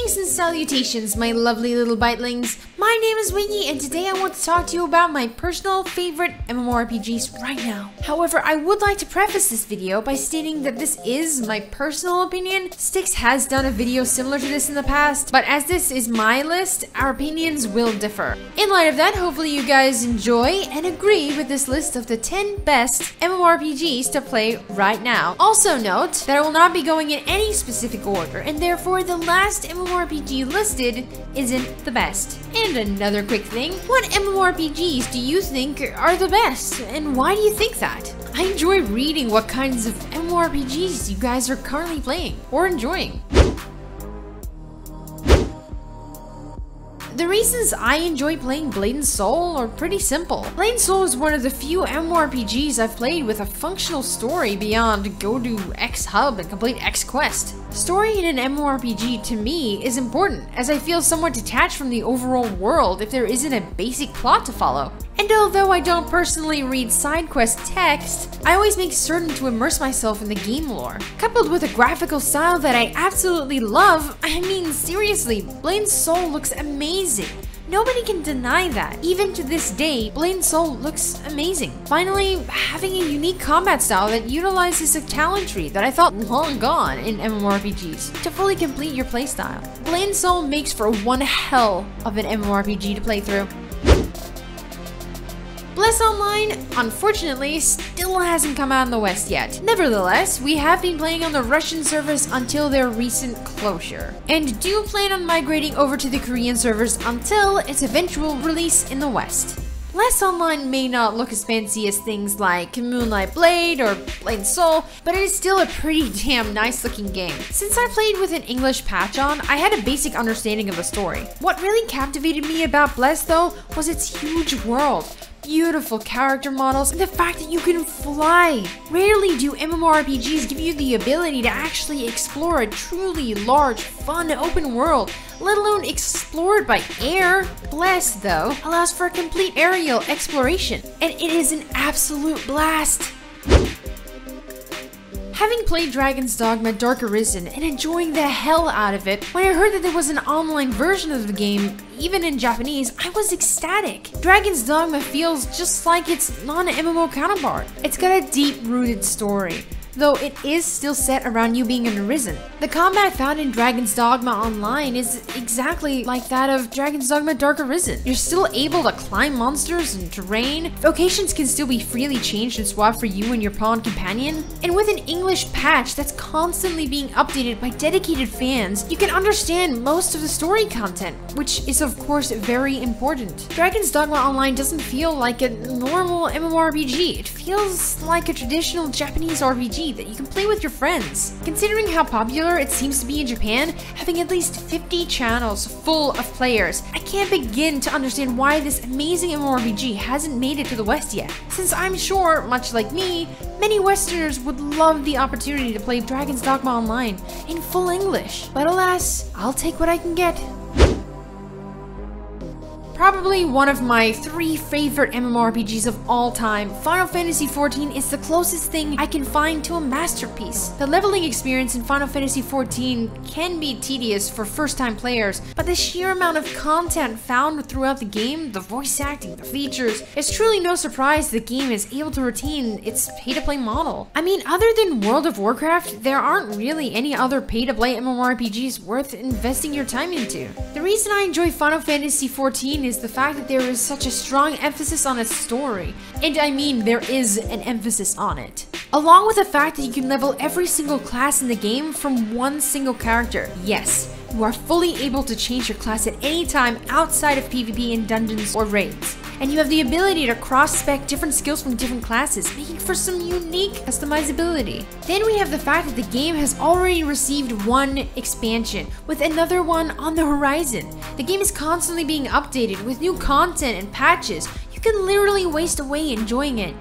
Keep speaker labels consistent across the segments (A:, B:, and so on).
A: Greetings and salutations, my lovely little bitelings. My name is Winky, and today I want to talk to you about my personal favorite MMORPGs right now. However, I would like to preface this video by stating that this is my personal opinion. Stix has done a video similar to this in the past, but as this is my list, our opinions will differ. In light of that, hopefully you guys enjoy and agree with this list of the 10 best MMORPGs to play right now. Also note that I will not be going in any specific order, and therefore the last MMORPG listed isn't the best. And another quick thing, what MMORPGs do you think are the best, and why do you think that? I enjoy reading what kinds of MMORPGs you guys are currently playing or enjoying. The reasons I enjoy playing Blade and Soul are pretty simple. Blade and Soul is one of the few MMORPGs I've played with a functional story beyond go to X hub and complete X quest. Story in an MMORPG to me is important, as I feel somewhat detached from the overall world if there isn't a basic plot to follow. And although I don't personally read side quest text, I always make certain to immerse myself in the game lore. Coupled with a graphical style that I absolutely love, I mean seriously, Blade and Soul looks amazing. Nobody can deny that. Even to this day, Blade and Soul looks amazing. Finally, having a unique combat style that utilizes a talent tree that I thought long gone in MMORPGs to fully complete your playstyle. Blade and Soul makes for one hell of an MMORPG to play through. Bless Online, unfortunately, still hasn't come out in the West yet. Nevertheless, we have been playing on the Russian servers until their recent closure, and do plan on migrating over to the Korean servers until its eventual release in the West. Bless Online may not look as fancy as things like Moonlight Blade or Blade and Soul, but it is still a pretty damn nice looking game. Since I played with an English patch on, I had a basic understanding of the story. What really captivated me about Bless though was its huge world. Beautiful character models, and the fact that you can fly. Rarely do MMORPGs give you the ability to actually explore a truly large, fun, open world, let alone explored by air. Bless, though, allows for a complete aerial exploration, and it is an absolute blast. Having played Dragon's Dogma Dark Arisen and enjoying the hell out of it, when I heard that there was an online version of the game, even in Japanese, I was ecstatic. Dragon's Dogma feels just like its non-MMO counterpart. It's got a deep-rooted story, though it is still set around you being an Arisen. The combat found in Dragon's Dogma Online is exactly like that of Dragon's Dogma Dark Arisen. You're still able to climb monsters and terrain, vocations can still be freely changed and swapped for you and your pawn companion, and with an English patch that's constantly being updated by dedicated fans, you can understand most of the story content, which is of course very important. Dragon's Dogma Online doesn't feel like a normal MMORPG, it feels like a traditional Japanese RPG that you can play with your friends. Considering how popular it seems to be in Japan, having at least 50 channels full of players, I can't begin to understand why this amazing MMORPG hasn't made it to the West yet, since I'm sure, much like me, many Westerners would love the opportunity to play Dragon's Dogma Online in full English. But alas, I'll take what I can get. Probably one of my 3 favorite MMORPGs of all time, Final Fantasy XIV is the closest thing I can find to a masterpiece. The leveling experience in Final Fantasy XIV can be tedious for first-time players, but the sheer amount of content found throughout the game, the voice acting, the features, it's truly no surprise the game is able to retain its pay-to-play model. I mean, other than World of Warcraft, there aren't really any other pay-to-play MMORPGs worth investing your time into. The reason I enjoy Final Fantasy XIV is the fact that there is such a strong emphasis on its story, and I mean there is an emphasis on it. Along with the fact that you can level every single class in the game from one single character. Yes, you are fully able to change your class at any time outside of PvP in dungeons or raids. And you have the ability to cross-spec different skills from different classes, making for some unique customizability. Then we have the fact that the game has already received one expansion, with another one on the horizon. The game is constantly being updated with new content and patches. You can literally waste away enjoying it.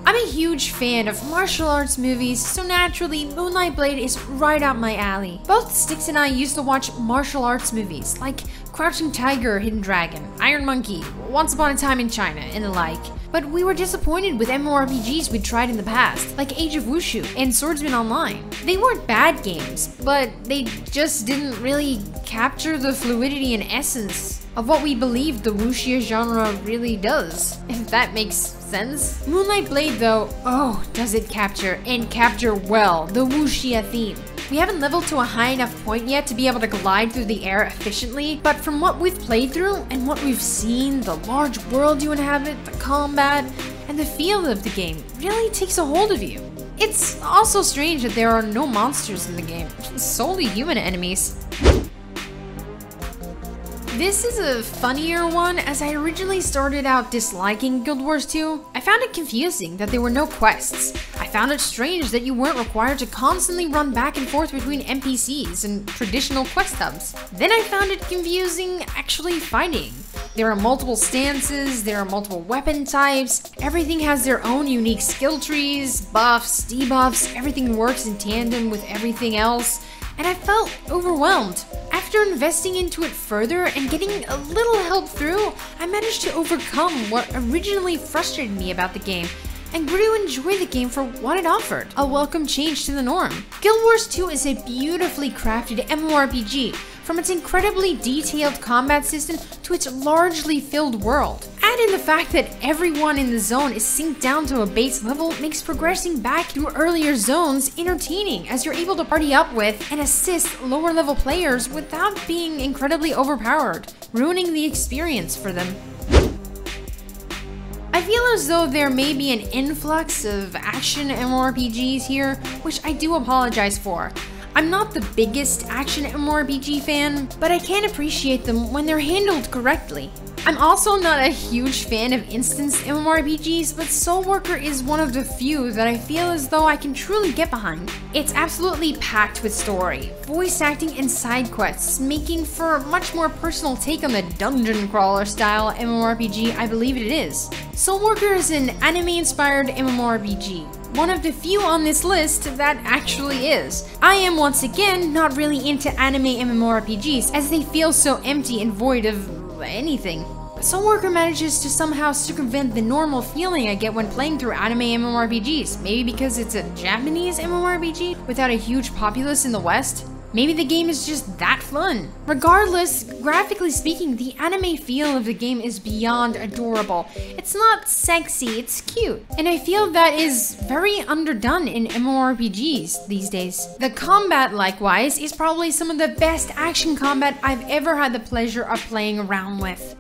A: I'm a huge fan of martial arts movies, so naturally, Moonlight Blade is right up my alley. Both Stix and I used to watch martial arts movies, like Crouching Tiger, Hidden Dragon, Iron Monkey, Once Upon a Time in China, and the like. but we were disappointed with MMORPGs we'd tried in the past, like Age of Wushu and Swordsman Online. They weren't bad games, but they just didn't really capture the fluidity and essence of what we believed the wuxia genre really does, if that makes sense. Moonlight Blade though, oh, does it capture, and capture well, the wuxia theme. We haven't leveled to a high enough point yet to be able to glide through the air efficiently, but from what we've played through and what we've seen, the large world you inhabit, the combat, and the feel of the game really takes a hold of you. It's also strange that there are no monsters in the game, solely human enemies. This is a funnier one, as I originally started out disliking Guild Wars 2. I found it confusing that there were no quests. I found it strange that you weren't required to constantly run back and forth between NPCs and traditional quest hubs. Then I found it confusing actually fighting. There are multiple stances, there are multiple weapon types, everything has their own unique skill trees, buffs, debuffs, everything works in tandem with everything else, and I felt overwhelmed. After investing into it further and getting a little help through, I managed to overcome what originally frustrated me about the game and grew to enjoy the game for what it offered, a welcome change to the norm. Guild Wars 2 is a beautifully crafted MMORPG, from its incredibly detailed combat system to its largely filled world. Add in the fact that everyone in the zone is synced down to a base level makes progressing back through earlier zones entertaining, as you're able to party up with and assist lower level players without being incredibly overpowered, ruining the experience for them. I feel as though there may be an influx of action MMORPGs here, which I do apologize for. I'm not the biggest action MMORPG fan, but I can appreciate them when they're handled correctly. I'm also not a huge fan of instance MMORPGs, but Soul Worker is one of the few that I feel as though I can truly get behind. It's absolutely packed with story, voice acting, and side quests, making for a much more personal take on the dungeon crawler style MMORPG I believe it is. Soul Worker is an anime-inspired MMORPG. One of the few on this list that actually is. I am once again not really into anime MMORPGs, as they feel so empty and void of anything. Soul Worker manages to somehow circumvent the normal feeling I get when playing through anime MMORPGs, maybe because it's a Japanese MMORPG without a huge populace in the West. Maybe the game is just that fun. Regardless, graphically speaking, the anime feel of the game is beyond adorable. It's not sexy, it's cute. And I feel that is very underdone in MMORPGs these days. The combat, likewise, is probably some of the best action combat I've ever had the pleasure of playing around with.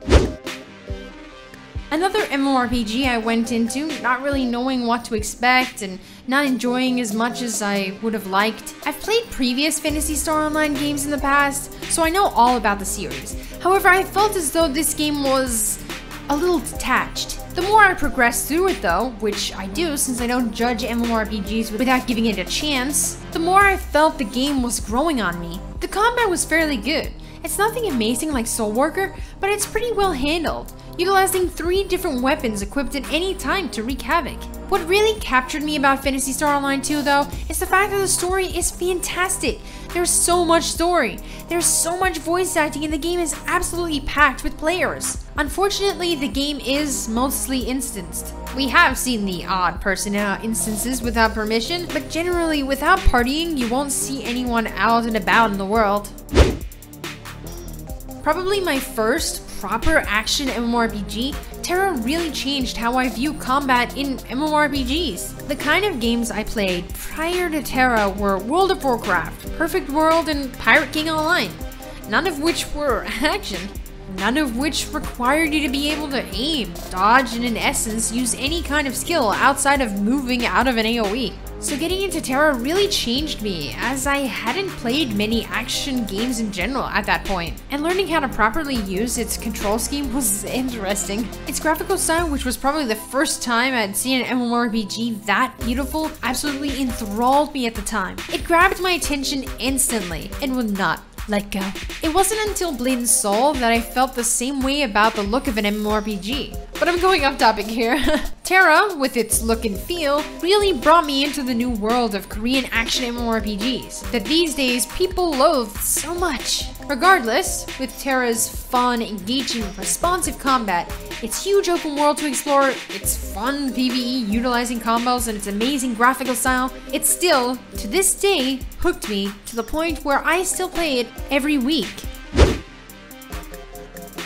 A: Another MMORPG I went into, not really knowing what to expect and not enjoying as much as I would have liked. I've played previous Phantasy Online games in the past, so I know all about the series. However, I felt as though this game was a little detached. The more I progressed through it though, which I do since I don't judge MMORPGs without giving it a chance, the more I felt the game was growing on me. The combat was fairly good. It's nothing amazing like Soul Worker, but it's pretty well handled, utilizing 3 different weapons equipped at any time to wreak havoc. What really captured me about Phantasy Online 2 though, is the fact that the story is fantastic. There's so much story, there's so much voice acting, and the game is absolutely packed with players. Unfortunately, the game is mostly instanced. We have seen the odd person in instances without permission, but generally without partying, you won't see anyone out and about in the world. Probably my first proper action MMORPG, Terra really changed how I view combat in MMORPGs. The kind of games I played prior to Terra were World of Warcraft, Perfect World, and Pirate King Online, none of which were action. None of which required you to be able to aim, dodge, and in essence use any kind of skill outside of moving out of an AoE. So getting into Terra really changed me, as I hadn't played many action games in general at that point, and learning how to properly use its control scheme was interesting. Its graphical style, which was probably the first time I'd seen an MMORPG that beautiful, absolutely enthralled me at the time. It grabbed my attention instantly, and would not let go. It wasn't until Blade and Soul that I felt the same way about the look of an MMORPG. but I'm going off topic here. Terra, with its look and feel, really brought me into the new world of Korean action MMORPGs that these days people loathe so much. Regardless, with Terra's fun, engaging, responsive combat, its huge open world to explore, its fun PvE utilizing combos, and its amazing graphical style, it still, to this day, hooked me to the point where I still play it every week.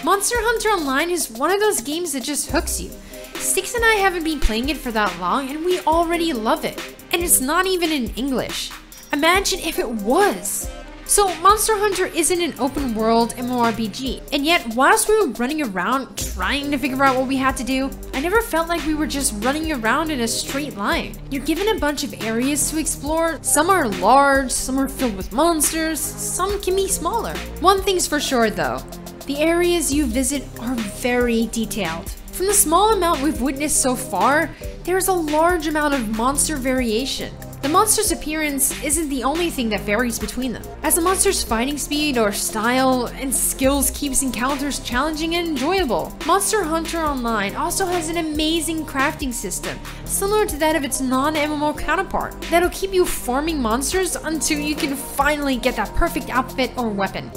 A: Monster Hunter Online is one of those games that just hooks you. Stix and I haven't been playing it for that long and we already love it. And it's not even in English. Imagine if it was! So Monster Hunter isn't an open world MMORPG, and yet whilst we were running around trying to figure out what we had to do, I never felt like we were just running around in a straight line. You're given a bunch of areas to explore. Some are large, some are filled with monsters, some can be smaller. One thing's for sure though, the areas you visit are very detailed. From the small amount we've witnessed so far, there's a large amount of monster variation. The monster's appearance isn't the only thing that varies between them, as the monster's fighting speed or style and skills keeps encounters challenging and enjoyable. Monster Hunter Online also has an amazing crafting system, similar to that of its non-MMO counterpart, that'll keep you farming monsters until you can finally get that perfect outfit or weapon.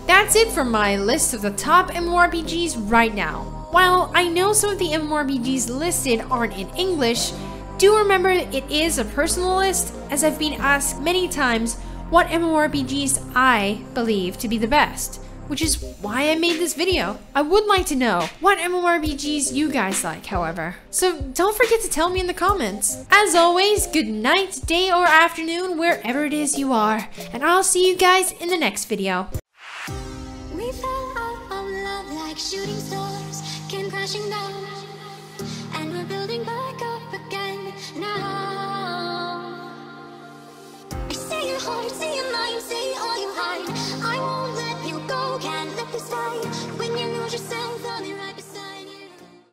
A: That's it for my list of the top MMORPGs right now. While I know some of the MMORPGs listed aren't in English, do remember it is a personal list, as I've been asked many times what MMORPGs I believe to be the best, which is why I made this video. I would like to know what MMORPGs you guys like, however. So don't forget to tell me in the comments. As always, good night, day, or afternoon, wherever it is you are, and I'll see you guys in the next video.
B: We fell out of love like shooting stars came crashing down, and we're building back up again now. I see your heart, see your mind, see all you hide. I won't let you go, can't let this die. When you lose yourself, I'll be right.